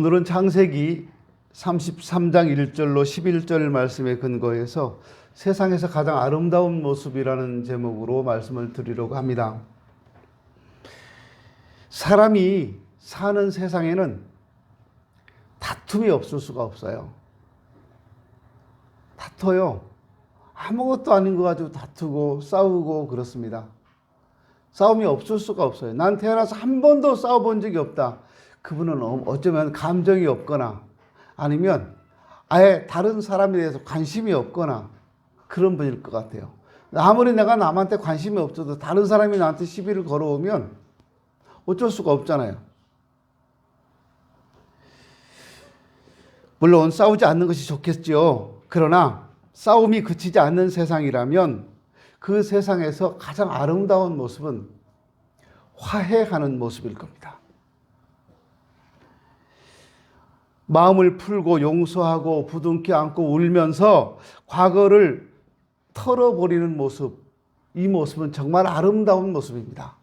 오늘은 창세기 33장 1절로 11절 말씀에 근거해서 세상에서 가장 아름다운 모습이라는 제목으로 말씀을 드리려고 합니다. 사람이 사는 세상에는 다툼이 없을 수가 없어요. 다퉈요. 아무것도 아닌 거 가지고 다투고 싸우고 그렇습니다. 싸움이 없을 수가 없어요. 난 태어나서 한 번도 싸워본 적이 없다. 그분은 어쩌면 감정이 없거나 아니면 아예 다른 사람에 대해서 관심이 없거나 그런 분일 것 같아요. 아무리 내가 남한테 관심이 없어도 다른 사람이 나한테 시비를 걸어오면 어쩔 수가 없잖아요. 물론 싸우지 않는 것이 좋겠죠. 그러나 싸움이 그치지 않는 세상이라면 그 세상에서 가장 아름다운 모습은 화해하는 모습일 겁니다. 마음을 풀고 용서하고 부둥켜 안고 울면서 과거를 털어버리는 모습, 이 모습은 정말 아름다운 모습입니다.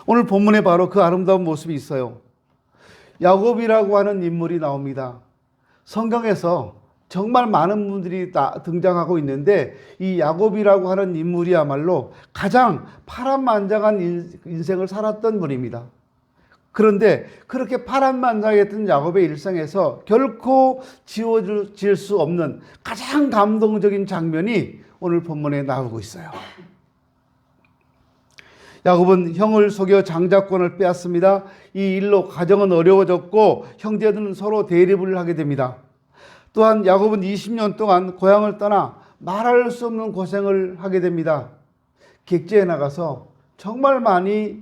오늘 본문에 바로 그 아름다운 모습이 있어요. 야곱이라고 하는 인물이 나옵니다. 성경에서 정말 많은 분들이 등장하고 있는데 이 야곱이라고 하는 인물이야말로 가장 파란만장한 인생을 살았던 분입니다. 그런데 그렇게 파란만장했던 야곱의 일생에서 결코 지워질 수 없는 가장 감동적인 장면이 오늘 본문에 나오고 있어요. 야곱은 형을 속여 장자권을 빼앗습니다. 이 일로 가정은 어려워졌고 형제들은 서로 대립을 하게 됩니다. 또한 야곱은 20년 동안 고향을 떠나 말할 수 없는 고생을 하게 됩니다. 객지에 나가서 정말 많이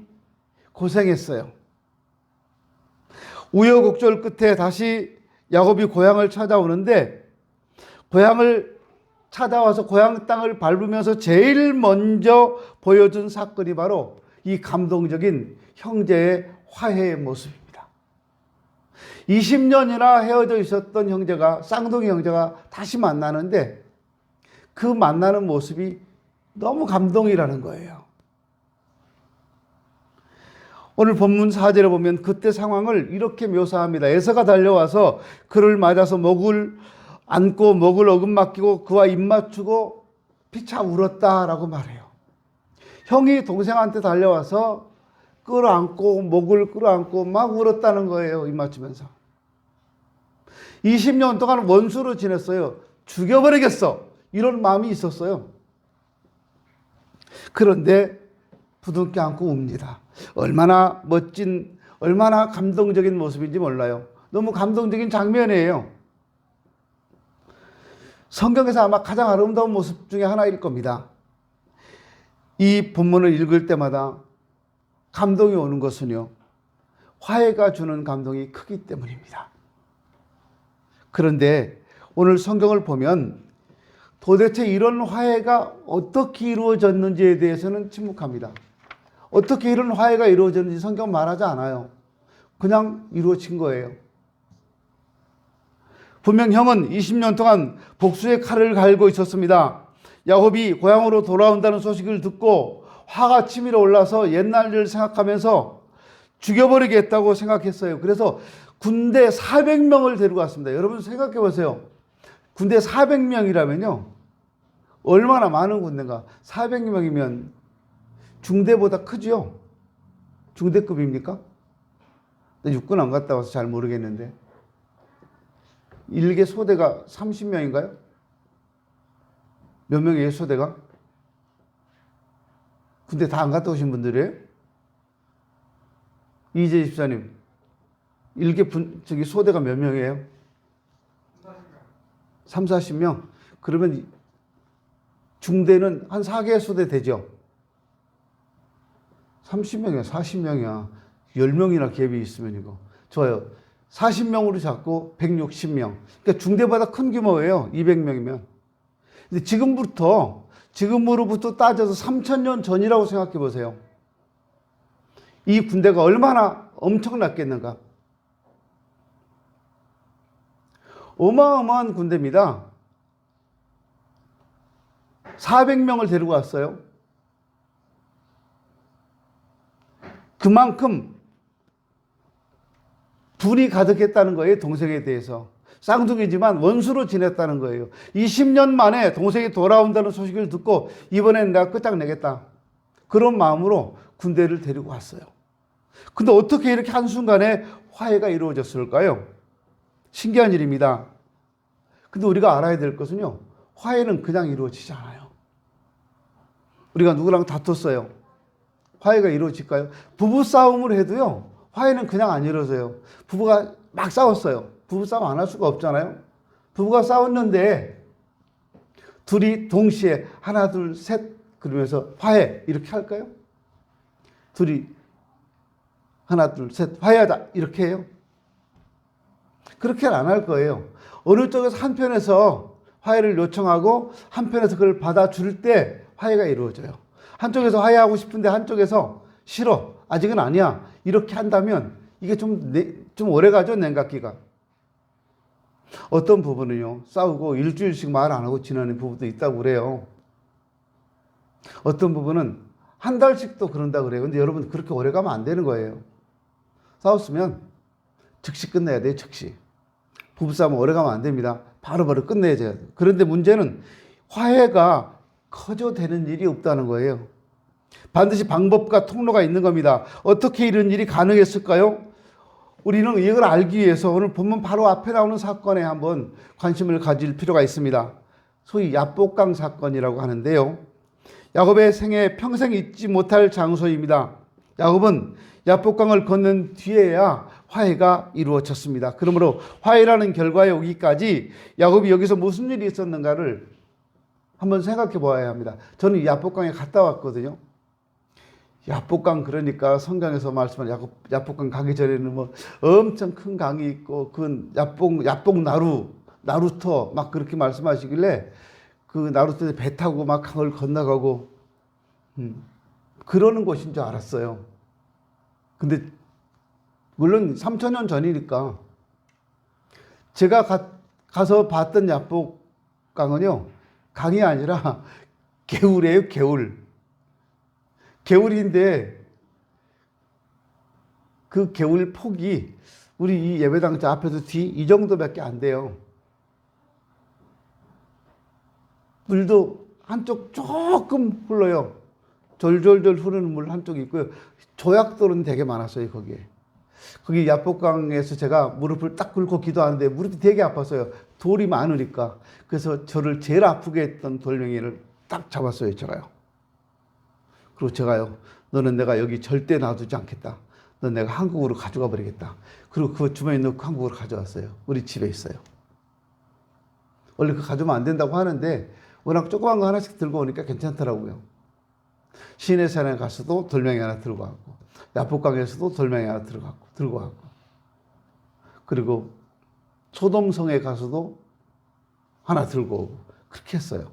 고생했어요. 우여곡절 끝에 다시 야곱이 고향을 찾아오는데 고향을 찾아와서 고향 땅을 밟으면서 제일 먼저 보여준 사건이 바로 이 감동적인 형제의 화해의 모습입니다. 20년이나 헤어져 있었던 형제가, 쌍둥이 형제가 다시 만나는데 그 만나는 모습이 너무 감동이라는 거예요. 오늘 본문 4절에 보면 그때 상황을 이렇게 묘사합니다. 에서가 달려와서 그를 맞아서 목을 안고 목을 어금맞기고 그와 입 맞추고 피차 울었다라고 말해요. 형이 동생한테 달려와서 끌어안고 목을 끌어안고 막 울었다는 거예요. 입 맞추면서. 20년 동안 원수로 지냈어요. 죽여버리겠어. 이런 마음이 있었어요. 그런데 부둥켜 안고 웁니다. 얼마나 멋진, 얼마나 감동적인 모습인지 몰라요. 너무 감동적인 장면이에요. 성경에서 아마 가장 아름다운 모습 중에 하나일 겁니다. 이 본문을 읽을 때마다 감동이 오는 것은요, 화해가 주는 감동이 크기 때문입니다. 그런데 오늘 성경을 보면 도대체 이런 화해가 어떻게 이루어졌는지에 대해서는 침묵합니다. 어떻게 이런 화해가 이루어졌는지 성경 말하지 않아요. 그냥 이루어진 거예요. 분명 형은 20년 동안 복수의 칼을 갈고 있었습니다. 야곱이 고향으로 돌아온다는 소식을 듣고 화가 치밀어 올라서 옛날 일을 생각하면서 죽여버리겠다고 생각했어요. 그래서 군대 400명을 데리고 왔습니다. 여러분 생각해 보세요. 군대 400명이라면요. 얼마나 많은 군대인가. 400명이면 중대보다 크죠? 중대급입니까? 육군 안 갔다 와서 잘 모르겠는데. 일개 소대가 30명인가요? 몇 명이에요, 소대가? 군대 다 안 갔다 오신 분들이에요? 이재 집사님, 일개 소대가 몇 명이에요? 3, 40명? 그러면 중대는 한 4개 소대 되죠? 30명이야, 40명이야. 10명이나 갭이 있으면 이거. 좋아요. 40명으로 잡고 160명. 그러니까 중대보다 큰 규모예요. 200명이면. 근데 지금으로부터 따져서 3,000년 전이라고 생각해 보세요. 이 군대가 얼마나 엄청났겠는가. 어마어마한 군대입니다. 400명을 데리고 왔어요. 그만큼 분이 가득했다는 거예요. 동생에 대해서. 쌍둥이지만 원수로 지냈다는 거예요. 20년 만에 동생이 돌아온다는 소식을 듣고 이번엔 내가 끝장내겠다. 그런 마음으로 군대를 데리고 왔어요. 근데 어떻게 이렇게 한순간에 화해가 이루어졌을까요? 신기한 일입니다. 근데 우리가 알아야 될 것은요, 화해는 그냥 이루어지지 않아요. 우리가 누구랑 다퉜어요. 화해가 이루어질까요? 부부싸움을 해도요, 화해는 그냥 안 이루어져요. 부부가 막 싸웠어요. 부부싸움 안 할 수가 없잖아요. 부부가 싸웠는데 둘이 동시에 하나 둘 셋 그러면서 화해 이렇게 할까요? 둘이 하나 둘 셋 화해하자 이렇게 해요? 그렇게는 안 할 거예요. 어느 쪽에서 한편에서 화해를 요청하고 한편에서 그걸 받아줄 때 화해가 이루어져요. 한쪽에서 화해하고 싶은데 한쪽에서 싫어 아직은 아니야 이렇게 한다면 이게 좀 오래 가죠. 냉각기가. 어떤 부부는요, 싸우고 일주일씩 말 안 하고 지내는 부부도 있다고 그래요. 어떤 부부는 한 달씩도 그런다고 그래요. 근데 여러분, 그렇게 오래 가면 안 되는 거예요. 싸웠으면 즉시 끝내야 돼요. 즉시. 부부싸움은 오래 가면 안 됩니다. 바로바로 끝내야 돼요. 그런데 문제는 화해가 커져되는 일이 없다는 거예요. 반드시 방법과 통로가 있는 겁니다. 어떻게 이런 일이 가능했을까요? 우리는 이걸 알기 위해서 오늘 본문 바로 앞에 나오는 사건에 한번 관심을 가질 필요가 있습니다. 소위 야복강 사건이라고 하는데요. 야곱의 생애 평생 잊지 못할 장소입니다. 야곱은 야복강을 건넌 뒤에야 화해가 이루어졌습니다. 그러므로 화해라는 결과에 오기까지 야곱이 여기서 무슨 일이 있었는가를 한번 생각해 보아야 합니다. 저는 야복강에 갔다 왔거든요. 야복강, 그러니까 성경에서 말씀한 야복강 가기 전에는 뭐 엄청 큰 강이 있고 그 야복 나루터 막 그렇게 말씀하시길래 그 나루터에 배 타고 막 강을 건너가고 그러는 곳인 줄 알았어요. 근데 물론 3,000년 전이니까 제가 가서 봤던 야복강은요, 강이 아니라 개울이에요. 개울인데 그 개울 폭이 우리 이 예배당자 앞에서 뒤 이 정도밖에 안 돼요. 물도 한쪽 조금 흘러요. 졸졸졸 흐르는 물 한쪽이 있고요. 조약돌은 되게 많았어요. 거기 야복강에서 제가 무릎을 딱 꿇고 기도하는데 무릎이 되게 아팠어요. 돌이 많으니까. 그래서 저를 제일 아프게 했던 돌멩이를 딱 잡았어요. 제가요. 그리고 제가요, 너는 내가 여기 절대 놔두지 않겠다. 넌 내가 한국으로 가져가 버리겠다. 그리고 그 주머니에 넣고 한국으로 가져왔어요. 우리 집에 있어요. 원래 그거 가져오면 안 된다고 하는데 워낙 조그만 거 하나씩 들고 오니까 괜찮더라고요. 시내산에 가서도 돌멩이 하나 들고 가고, 야복강에서도 돌멩이 하나 들고 가고, 그리고 소돔성에 가서도 하나 들고 오고, 그렇게 했어요.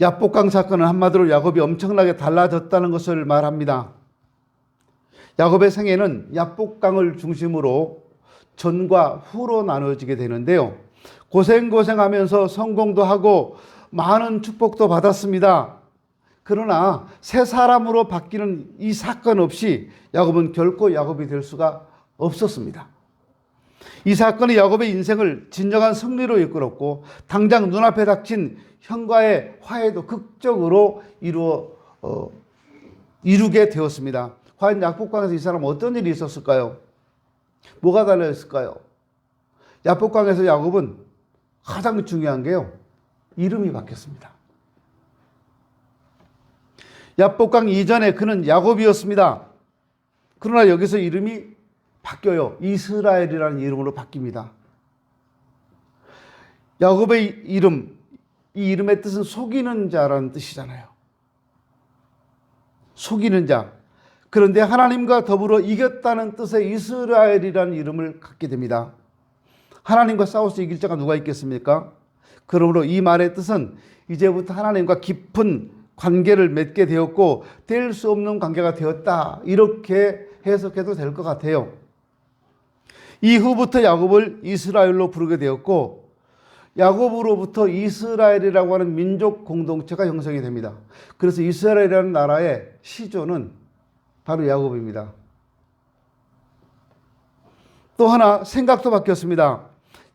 야복강 사건은 한마디로 야곱이 엄청나게 달라졌다는 것을 말합니다. 야곱의 생애는 야복강을 중심으로 전과 후로 나눠지게 되는데요. 고생하면서 성공도 하고 많은 축복도 받았습니다. 그러나 새 사람으로 바뀌는 이 사건 없이 야곱은 결코 야곱이 될 수가 없었습니다. 이 사건이 야곱의 인생을 진정한 승리로 이끌었고 당장 눈앞에 닥친 형과의 화해도 극적으로 이루게 되었습니다. 과연 야복강에서 이 사람 어떤 일이 있었을까요? 뭐가 달라졌을까요? 야복강에서 야곱은 가장 중요한 게요, 이름이 바뀌었습니다. 야복강 이전에 그는 야곱이었습니다. 그러나 여기서 이름이 바뀌어요. 이스라엘이라는 이름으로 바뀝니다. 야곱의 이름, 이 이름의 뜻은 속이는 자라는 뜻이잖아요. 속이는 자. 그런데 하나님과 더불어 이겼다는 뜻의 이스라엘이라는 이름을 갖게 됩니다. 하나님과 싸워서 이길 자가 누가 있겠습니까? 그러므로 이 말의 뜻은 이제부터 하나님과 깊은 관계를 맺게 되었고 될 수 없는 관계가 되었다, 이렇게 해석해도 될 것 같아요. 이후부터 야곱을 이스라엘로 부르게 되었고 야곱으로부터 이스라엘이라고 하는 민족 공동체가 형성이 됩니다. 그래서 이스라엘이라는 나라의 시조는 바로 야곱입니다. 또 하나 생각도 바뀌었습니다.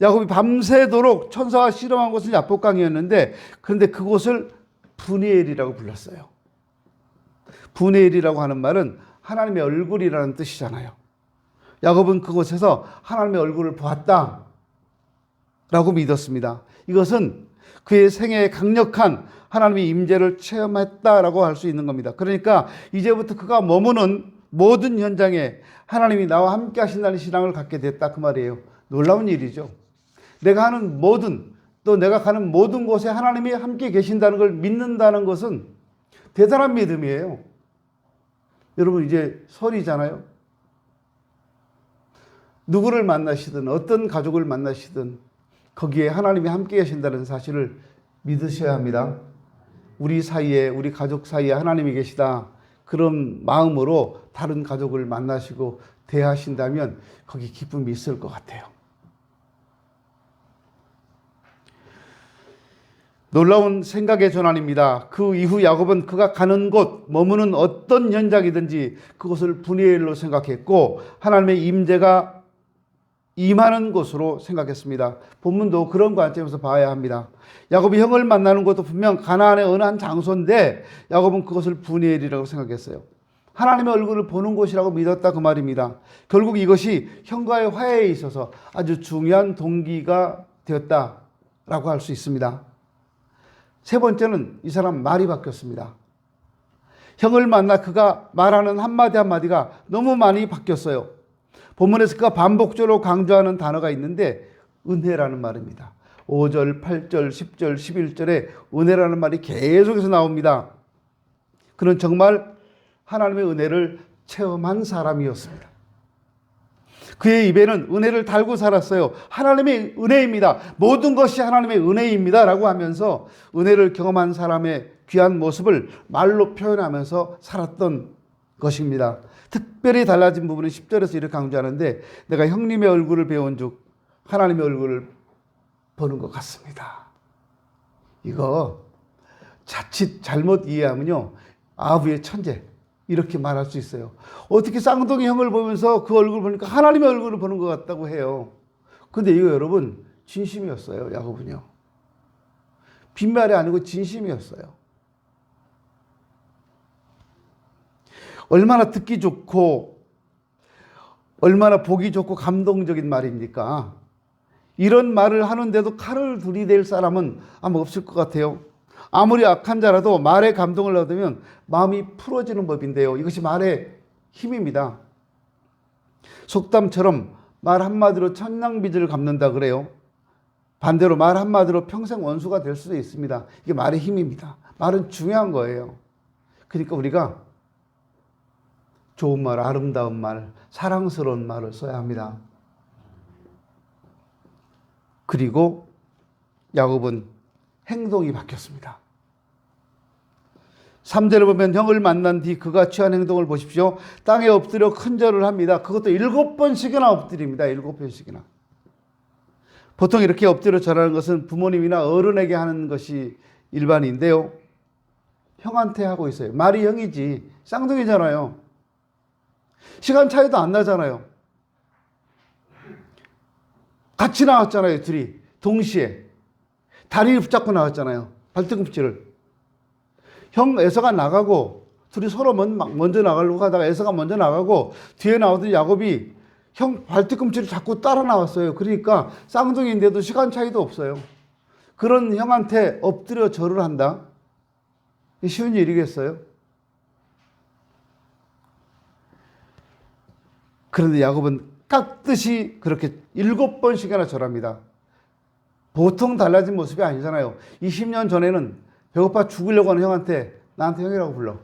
야곱이 밤새도록 천사가 실험한 곳은 야복강이었는데 그런데 그곳을 브니엘이라고 불렀어요. 브니엘이라고 하는 말은 하나님의 얼굴이라는 뜻이잖아요. 야곱은 그곳에서 하나님의 얼굴을 보았다 라고 믿었습니다. 이것은 그의 생애에 강력한 하나님의 임재를 체험했다라고 할 수 있는 겁니다. 그러니까 이제부터 그가 머무는 모든 현장에 하나님이 나와 함께 하신다는 신앙을 갖게 됐다 그 말이에요. 놀라운 일이죠. 내가 하는 모든, 또 내가 가는 모든 곳에 하나님이 함께 계신다는 걸 믿는다는 것은 대단한 믿음이에요. 여러분 이제 설이잖아요. 누구를 만나시든 어떤 가족을 만나시든 거기에 하나님이 함께 계신다는 사실을 믿으셔야 합니다. 우리 사이에, 우리 가족 사이에 하나님이 계시다. 그런 마음으로 다른 가족을 만나시고 대하신다면 거기 기쁨이 있을 것 같아요. 놀라운 생각의 전환입니다. 그 이후 야곱은 그가 가는 곳, 머무는 어떤 현장이든지 그것을 브니엘로 생각했고 하나님의 임재가 임하는 곳으로 생각했습니다. 본문도 그런 관점에서 봐야 합니다. 야곱이 형을 만나는 곳도 분명 가나안의 어느 한 장소인데 야곱은 그것을 브니엘이라고 생각했어요. 하나님의 얼굴을 보는 곳이라고 믿었다 그 말입니다. 결국 이것이 형과의 화해에 있어서 아주 중요한 동기가 되었다라고 할 수 있습니다. 세 번째는 이 사람 말이 바뀌었습니다. 형을 만나 그가 말하는 한마디 한마디가 너무 많이 바뀌었어요. 본문에서 그가 반복적으로 강조하는 단어가 있는데 은혜라는 말입니다. 5절, 8절, 10절, 11절에 은혜라는 말이 계속해서 나옵니다. 그는 정말 하나님의 은혜를 체험한 사람이었습니다. 그의 입에는 은혜를 달고 살았어요. 하나님의 은혜입니다. 모든 것이 하나님의 은혜입니다. 라고 하면서 은혜를 경험한 사람의 귀한 모습을 말로 표현하면서 살았던 것입니다. 특별히 달라진 부분은 10절에서 이렇게 강조하는데 내가 형님의 얼굴을 배운 즉 하나님의 얼굴을 보는 것 같습니다. 이거 자칫 잘못 이해하면요 아부의 천재 이렇게 말할 수 있어요. 어떻게 쌍둥이 형을 보면서 그 얼굴을 보니까 하나님의 얼굴을 보는 것 같다고 해요. 근데 이거 여러분 진심이었어요. 야곱은요. 빈말이 아니고 진심이었어요. 얼마나 듣기 좋고 얼마나 보기 좋고 감동적인 말입니까? 이런 말을 하는데도 칼을 들이댈 사람은 아마 없을 것 같아요. 아무리 악한 자라도 말에 감동을 얻으면 마음이 풀어지는 법인데요. 이것이 말의 힘입니다. 속담처럼 말 한마디로 천냥빚을 갚는다 그래요. 반대로 말 한마디로 평생 원수가 될 수도 있습니다. 이게 말의 힘입니다. 말은 중요한 거예요. 그러니까 우리가 좋은 말, 아름다운 말, 사랑스러운 말을 써야 합니다. 그리고 야곱은 행동이 바뀌었습니다. 3절을 보면 형을 만난 뒤 그가 취한 행동을 보십시오. 땅에 엎드려 큰절을 합니다. 그것도 7번씩이나 엎드립니다. 7번씩이나. 보통 이렇게 엎드려 절하는 것은 부모님이나 어른에게 하는 것이 일반인데요. 형한테 하고 있어요. 말이 형이지 쌍둥이잖아요. 시간 차이도 안 나잖아요. 같이 나왔잖아요. 둘이 동시에 다리를 붙잡고 나왔잖아요. 발등꿈치를. 형 에서가 나가고 둘이 서로 먼저 나가려고 하다가 에서가 먼저 나가고 뒤에 나오던 야곱이 형 발뒤꿈치를 잡고 따라 나왔어요. 그러니까 쌍둥이인데도 시간 차이도 없어요. 그런 형한테 엎드려 절을 한다? 쉬운 일이겠어요? 그런데 야곱은 깍듯이 그렇게 7번씩이나 절합니다. 보통 달라진 모습이 아니잖아요. 20년 전에는 배고파 죽으려고 하는 형한테 나한테 형이라고 불러.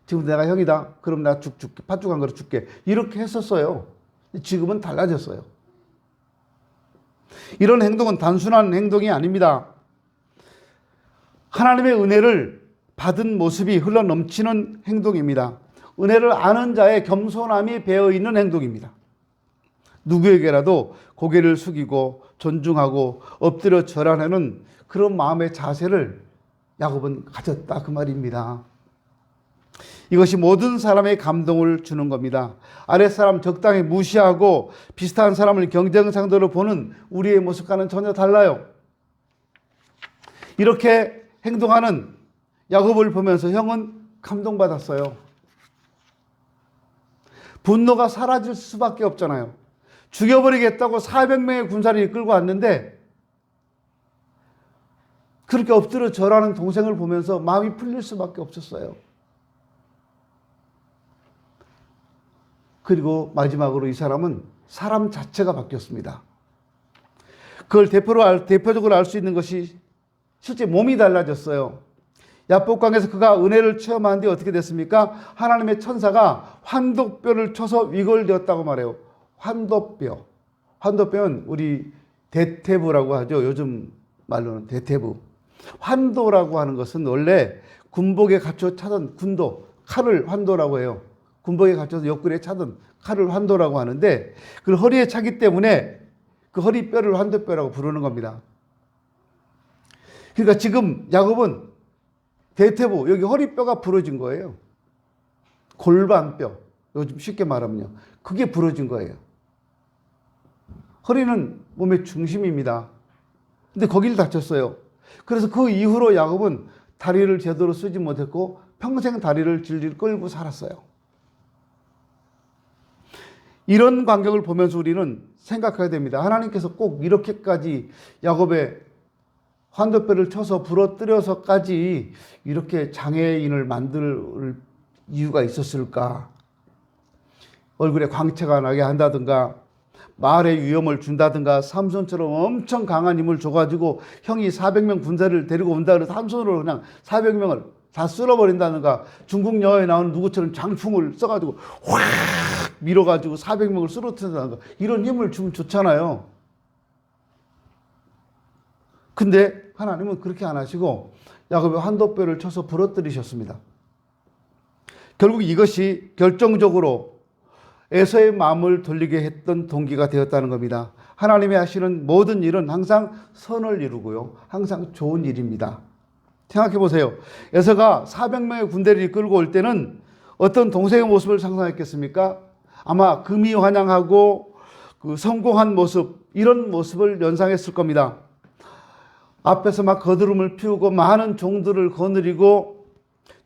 지금 내가 형이다. 그럼 나 줄게. 팥죽 한 그릇 줄게. 이렇게 했었어요. 지금은 달라졌어요. 이런 행동은 단순한 행동이 아닙니다. 하나님의 은혜를 받은 모습이 흘러넘치는 행동입니다. 은혜를 아는 자의 겸손함이 배어있는 행동입니다. 누구에게라도 고개를 숙이고 존중하고 엎드려 절하는 그런 마음의 자세를 야곱은 가졌다 그 말입니다. 이것이 모든 사람의 감동을 주는 겁니다. 아랫사람 적당히 무시하고 비슷한 사람을 경쟁 상대로 보는 우리의 모습과는 전혀 달라요. 이렇게 행동하는 야곱을 보면서 형은 감동받았어요. 분노가 사라질 수밖에 없잖아요. 죽여버리겠다고 400명의 군사를 이끌고 왔는데 그렇게 엎드려 절하는 동생을 보면서 마음이 풀릴 수밖에 없었어요. 그리고 마지막으로 이 사람은 사람 자체가 바뀌었습니다. 그걸 대표적으로 알 수 있는 것이 실제 몸이 달라졌어요. 야복강에서 그가 은혜를 체험한 뒤 어떻게 됐습니까? 하나님의 천사가 환도뼈를 쳐서 위골되었다고 말해요. 환도뼈. 환도뼈는 우리 대퇴부라고 하죠. 요즘 말로는 대퇴부. 환도라고 하는 것은 원래 군복에 갖춰 차던 군도, 칼을 환도라고 해요. 군복에 갖춰서 옆구리에 차던 칼을 환도라고 하는데 그걸 허리에 차기 때문에 그 허리뼈를 환도뼈라고 부르는 겁니다. 그러니까 지금 야곱은 대퇴부, 여기 허리뼈가 부러진 거예요. 골반뼈, 요즘 쉽게 말하면요. 그게 부러진 거예요. 허리는 몸의 중심입니다. 근데 거기를 다쳤어요. 그래서 그 이후로 야곱은 다리를 제대로 쓰지 못했고 평생 다리를 질질 끌고 살았어요. 이런 광경을 보면서 우리는 생각해야 됩니다. 하나님께서 꼭 이렇게까지 야곱의 환도뼈를 쳐서 부러뜨려서까지 이렇게 장애인을 만들 이유가 있었을까? 얼굴에 광채가 나게 한다든가 말에 위험을 준다든가 삼손처럼 엄청 강한 힘을 줘가지고 형이 400명 군사를 데리고 온다 그래서 삼손으로 그냥 400명을 다 쓸어버린다든가 중국 영화에 나오는 누구처럼 장풍을 써가지고 확 밀어가지고 400명을 쓰러뜨린다든가 이런 힘을 주면 좋잖아요. 근데 하나님은 그렇게 안 하시고 야곱의 환도뼈를 쳐서 부러뜨리셨습니다. 결국 이것이 결정적으로 에서의 마음을 돌리게 했던 동기가 되었다는 겁니다. 하나님이 하시는 모든 일은 항상 선을 이루고요. 항상 좋은 일입니다. 생각해 보세요. 에서가 400명의 군대를 이끌고 올 때는 어떤 동생의 모습을 상상했겠습니까? 아마 금이 환영하고 그 성공한 모습, 이런 모습을 연상했을 겁니다. 앞에서 막 거드름을 피우고 많은 종들을 거느리고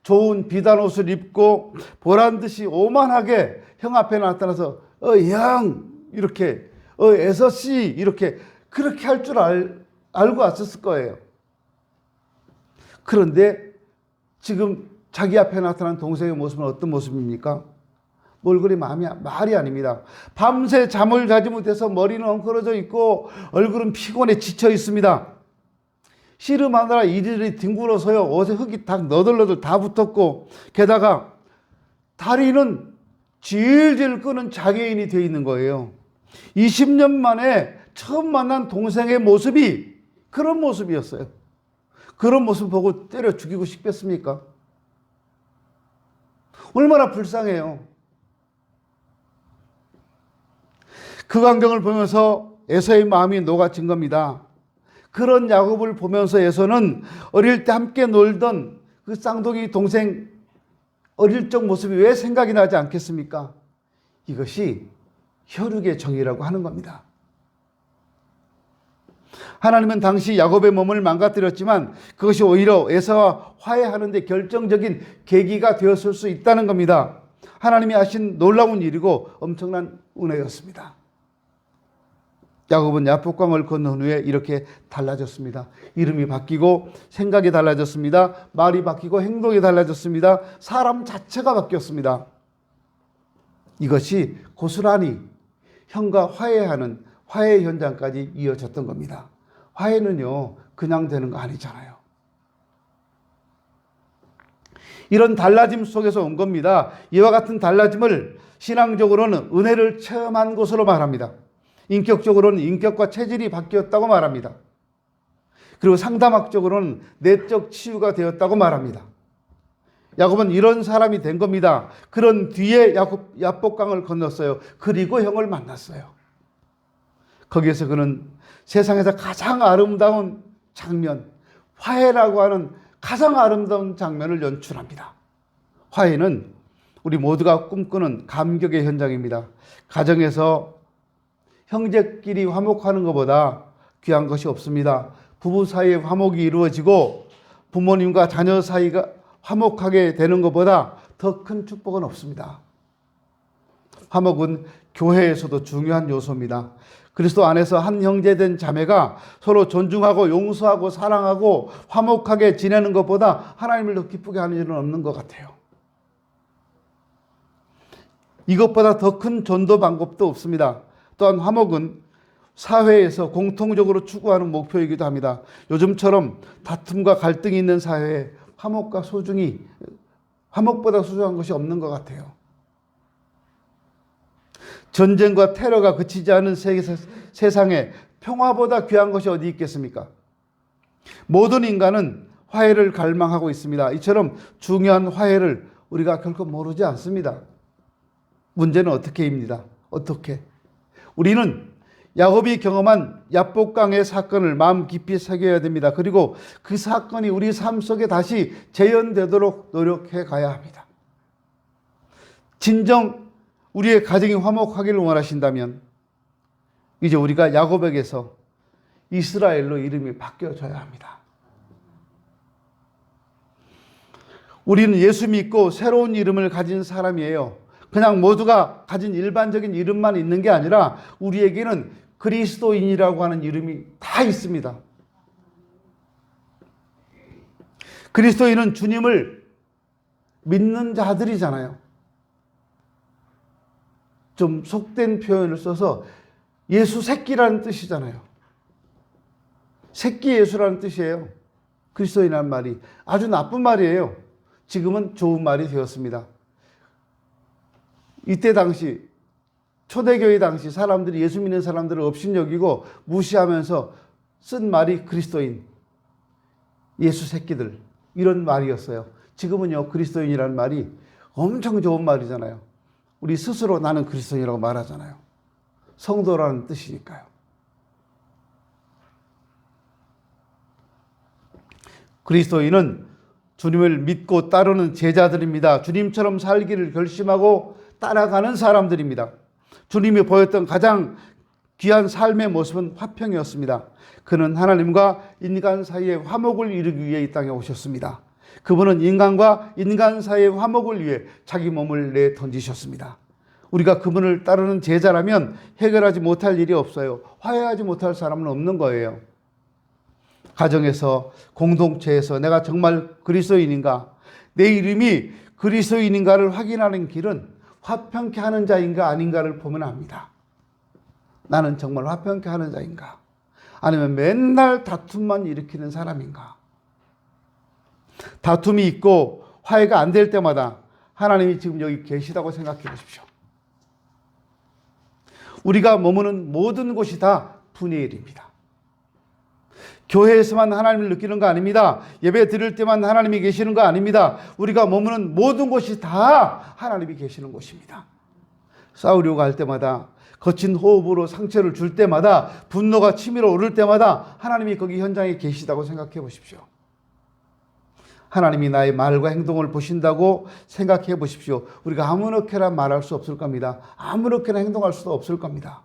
좋은 비단 옷을 입고 보란듯이 오만하게 형 앞에 나타나서 형 이렇게 에서씨 이렇게 그렇게 할 줄 알고 왔었을 거예요. 그런데 지금 자기 앞에 나타난 동생의 모습은 어떤 모습입니까? 얼굴이 말이 아닙니다. 밤새 잠을 자지 못해서 머리는 엉클어져 있고 얼굴은 피곤해 지쳐 있습니다. 씨름하느라 이리저리 뒹굴어서요. 옷에 흙이 다 너덜너덜 다 붙었고 게다가 다리는 질질 끄는 장애인이 되어 있는 거예요. 20년 만에 처음 만난 동생의 모습이 그런 모습이었어요. 그런 모습 보고 때려 죽이고 싶겠습니까? 얼마나 불쌍해요. 그 광경을 보면서 에서의 마음이 녹아진 겁니다. 그런 야곱을 보면서 에서는 어릴 때 함께 놀던 그 쌍둥이 동생 어릴 적 모습이 왜 생각이 나지 않겠습니까? 이것이 혈육의 정의라고 하는 겁니다. 하나님은 당시 야곱의 몸을 망가뜨렸지만 그것이 오히려 에서와 화해하는 데 결정적인 계기가 되었을 수 있다는 겁니다. 하나님이 하신 놀라운 일이고 엄청난 은혜였습니다. 야곱은 야복강을 건넌 후에 이렇게 달라졌습니다. 이름이 바뀌고 생각이 달라졌습니다. 말이 바뀌고 행동이 달라졌습니다. 사람 자체가 바뀌었습니다. 이것이 고스란히 형과 화해하는 화해 현장까지 이어졌던 겁니다. 화해는요 그냥 되는 거 아니잖아요. 이런 달라짐 속에서 온 겁니다. 이와 같은 달라짐을 신앙적으로는 은혜를 체험한 것으로 말합니다. 인격적으로는 인격과 체질이 바뀌었다고 말합니다. 그리고 상담학적으로는 내적 치유가 되었다고 말합니다. 야곱은 이런 사람이 된 겁니다. 그런 뒤에 야복강을 건넜어요. 그리고 형을 만났어요. 거기에서 그는 세상에서 가장 아름다운 장면, 화해라고 하는 가장 아름다운 장면을 연출합니다. 화해는 우리 모두가 꿈꾸는 감격의 현장입니다. 가정에서 형제끼리 화목하는 것보다 귀한 것이 없습니다. 부부 사이에 화목이 이루어지고 부모님과 자녀 사이가 화목하게 되는 것보다 더 큰 축복은 없습니다. 화목은 교회에서도 중요한 요소입니다. 그리스도 안에서 한 형제된 자매가 서로 존중하고 용서하고 사랑하고 화목하게 지내는 것보다 하나님을 더 기쁘게 하는 일은 없는 것 같아요. 이것보다 더 큰 전도 방법도 없습니다. 또한 화목은 사회에서 공통적으로 추구하는 목표이기도 합니다. 요즘처럼 다툼과 갈등이 있는 사회에 화목보다 소중한 것이 없는 것 같아요. 전쟁과 테러가 그치지 않은 세상에 평화보다 귀한 것이 어디 있겠습니까? 모든 인간은 화해를 갈망하고 있습니다. 이처럼 중요한 화해를 우리가 결코 모르지 않습니다. 문제는 어떻게입니다. 어떻게? 우리는 야곱이 경험한 야복강의 사건을 마음 깊이 새겨야 됩니다. 그리고 그 사건이 우리 삶 속에 다시 재현되도록 노력해 가야 합니다. 진정 우리의 가정이 화목하기를 원하신다면 이제 우리가 야곱에게서 이스라엘로 이름이 바뀌어져야 합니다. 우리는 예수 믿고 새로운 이름을 가진 사람이에요. 그냥 모두가 가진 일반적인 이름만 있는 게 아니라 우리에게는 그리스도인이라고 하는 이름이 다 있습니다. 그리스도인은 주님을 믿는 자들이잖아요. 좀 속된 표현을 써서 예수 새끼라는 뜻이잖아요. 새끼 예수라는 뜻이에요. 그리스도인이라는 말이 아주 나쁜 말이에요. 지금은 좋은 말이 되었습니다. 이때 당시 초대교회 당시 사람들이 예수 믿는 사람들을 업신여기고 무시하면서 쓴 말이 그리스도인, 예수 새끼들 이런 말이었어요. 지금은요 그리스도인이라는 말이 엄청 좋은 말이잖아요. 우리 스스로 나는 그리스도인이라고 말하잖아요. 성도라는 뜻이니까요. 그리스도인은 주님을 믿고 따르는 제자들입니다. 주님처럼 살기를 결심하고 따라가는 사람들입니다. 주님이 보였던 가장 귀한 삶의 모습은 화평이었습니다. 그는 하나님과 인간 사이의 화목을 이루기 위해 이 땅에 오셨습니다. 그분은 인간과 인간 사이의 화목을 위해 자기 몸을 내 던지셨습니다. 우리가 그분을 따르는 제자라면 해결하지 못할 일이 없어요. 화해하지 못할 사람은 없는 거예요. 가정에서, 공동체에서 내가 정말 그리스도인인가, 내 이름이 그리스도인인가를 확인하는 길은 화평케 하는 자인가 아닌가를 보면 압니다. 나는 정말 화평케 하는 자인가? 아니면 맨날 다툼만 일으키는 사람인가? 다툼이 있고 화해가 안 될 때마다 하나님이 지금 여기 계시다고 생각해 보십시오. 우리가 머무는 모든 곳이 다 분의 일입니다. 교회에서만 하나님을 느끼는 거 아닙니다. 예배 드릴 때만 하나님이 계시는 거 아닙니다. 우리가 머무는 모든 곳이 다 하나님이 계시는 곳입니다. 싸우려고 할 때마다, 거친 호흡으로 상처를 줄 때마다, 분노가 치밀어 오를 때마다 하나님이 거기 현장에 계시다고 생각해 보십시오. 하나님이 나의 말과 행동을 보신다고 생각해 보십시오. 우리가 아무렇게나 말할 수 없을 겁니다. 아무렇게나 행동할 수도 없을 겁니다.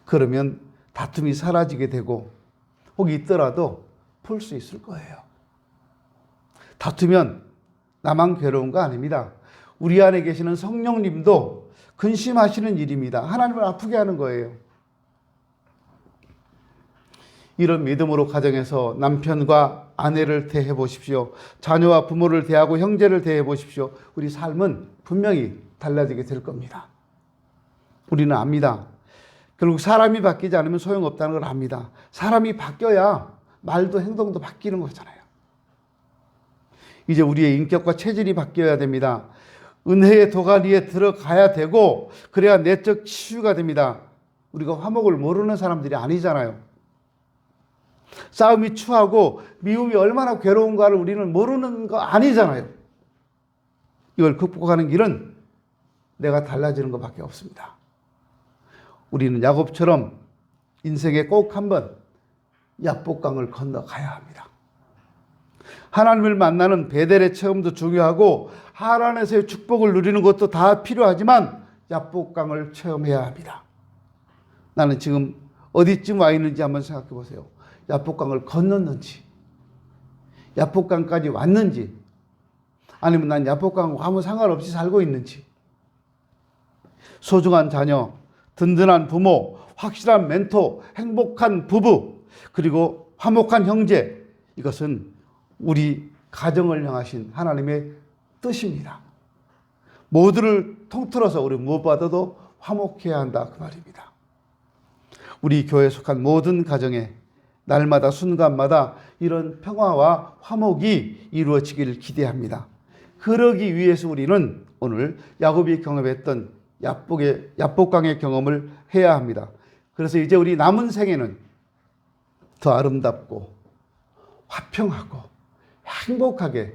그러면 다툼이 사라지게 되고 혹 있더라도 풀 수 있을 거예요. 다투면 나만 괴로운 거 아닙니다. 우리 안에 계시는 성령님도 근심하시는 일입니다. 하나님을 아프게 하는 거예요. 이런 믿음으로 가정에서 남편과 아내를 대해 보십시오. 자녀와 부모를 대하고 형제를 대해 보십시오. 우리 삶은 분명히 달라지게 될 겁니다. 우리는 압니다. 결국 사람이 바뀌지 않으면 소용없다는 걸 압니다. 사람이 바뀌어야 말도 행동도 바뀌는 거잖아요. 이제 우리의 인격과 체질이 바뀌어야 됩니다. 은혜의 도가니에 들어가야 되고 그래야 내적 치유가 됩니다. 우리가 화목을 모르는 사람들이 아니잖아요. 싸움이 추하고 미움이 얼마나 괴로운가를 우리는 모르는 거 아니잖아요. 이걸 극복하는 길은 내가 달라지는 것밖에 없습니다. 우리는 야곱처럼 인생에 꼭 한번 야복강을 건너가야 합니다. 하나님을 만나는 베델의 체험도 중요하고 하란에서의 축복을 누리는 것도 다 필요하지만 야복강을 체험해야 합니다. 나는 지금 어디쯤 와 있는지 한번 생각해 보세요. 야복강을 건넜는지, 야복강까지 왔는지, 아니면 난 야복강과 아무 상관없이 살고 있는지. 소중한 자녀, 든든한 부모, 확실한 멘토, 행복한 부부, 그리고 화목한 형제, 이것은 우리 가정을 향하신 하나님의 뜻입니다. 모두를 통틀어서 우리 무엇보다도 화목해야 한다, 그 말입니다. 우리 교회에 속한 모든 가정에 날마다 순간마다 이런 평화와 화목이 이루어지기를 기대합니다. 그러기 위해서 우리는 오늘 야곱이 경험했던 야복강의 경험을 해야 합니다. 그래서 이제 우리 남은 생에는 더 아름답고 화평하고 행복하게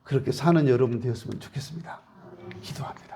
그렇게 사는 여러분 되었으면 좋겠습니다. 기도합니다.